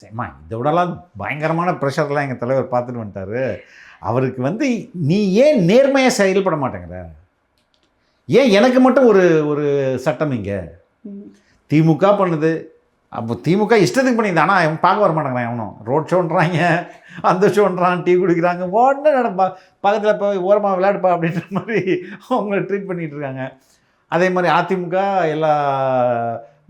சரிம்மா இதோடலாம் பயங்கரமான ப்ரெஷர்லாம் எங்கள் தலைவர் பார்த்துட்டு வந்துட்டார். அவருக்கு வந்து நீ ஏன் நேர்மையாக செயல்பட மாட்டேங்கிற? ஏன் எனக்கு மட்டும் ஒரு ஒரு சட்டம் இங்கே திமுக பண்ணுது. அப்போ திமுக இஷ்டத்துக்கு பண்ணிது. ஆனால் அவன் பார்க்க வர மாட்டேங்கிறான். எவனும் ரோட் ஷோன்றாங்க, அந்த ஷோன்றான், டீ குடிக்கிறாங்க, உடனே நடப்பா பக்கத்தில் போய் ஓரமாக விளையாடுப்பா அப்படின்ற மாதிரி அவங்கள ட்ரீட் பண்ணிகிட்டு இருக்காங்க. அதே மாதிரி அதிமுக எல்லா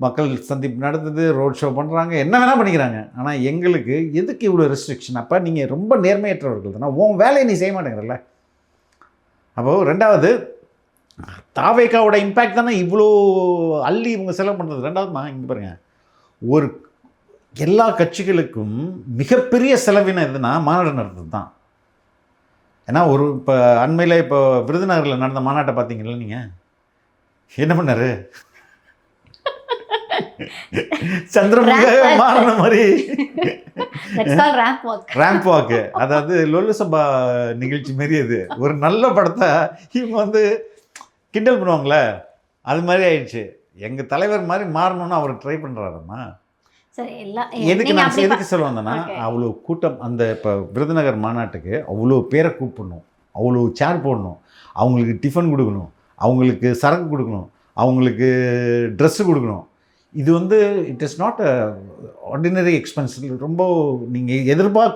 மக்கள் சந்திப்பு நடத்துது, ரோட் ஷோ பண்ணுறாங்க, என்ன வேணால் பண்ணிக்கிறாங்க. ஆனால் எங்களுக்கு எதுக்கு இவ்வளோ ரெஸ்ட்ரிக்ஷன்? அப்போ நீங்கள் ரொம்ப நேர்மையற்றவர்கள் தானே, உன் வேலையை நீ செய்ய மாட்டேங்கிறல்ல. அப்போது ரெண்டாவது தாவேக்காவோட இம்பேக்ட் தானே இவ்வளோ அள்ளி இவங்க செலவு பண்ணுறது. ரெண்டாவதுமா இங்கே பாருங்கள், ஒரு எல்லா கட்சிகளுக்கும் மிகப்பெரிய செலவினம் எதுனா மாநாடு நடத்துறது தான். ஏன்னா ஒரு இப்போ அண்மையில் இப்போ விருதுநகரில் நடந்த மாநாட்டை பார்த்தீங்களா நீங்கள்? என்ன பண்ணாரு? சந்திரமுக மாறின மாதிரி ரேம்ப் வாக்கு, அதாவது லொல்லு சபா நிகழ்ச்சி மாரி. அது ஒரு நல்ல படத்தை இவங்க வந்து கிண்டல் பண்ணுவாங்களே, அது மாதிரி ஆயிடுச்சு. எங்கள் தலைவர் மாதிரி மாறணும்னு அவர் ட்ரை பண்ணுறாருமா. எதுக்கு நான் எதுக்கு சொல்ல வந்தேன்னா, அவ்வளோ கூட்டம் அந்த இப்போ விருதுநகர் மாநாட்டுக்கு அவ்வளோ பேரை கூப்பிடணும், அவ்வளோ சேர் போடணும், அவங்களுக்கு டிஃபன் கொடுக்கணும், அவங்களுக்கு சரக்கு கொடுக்கணும், அவங்களுக்கு ட்ரெஸ்ஸு கொடுக்கணும். இது வந்து it is not a ordinary expense. ரொம்ப நீங்கள் எதிர்பார்க்க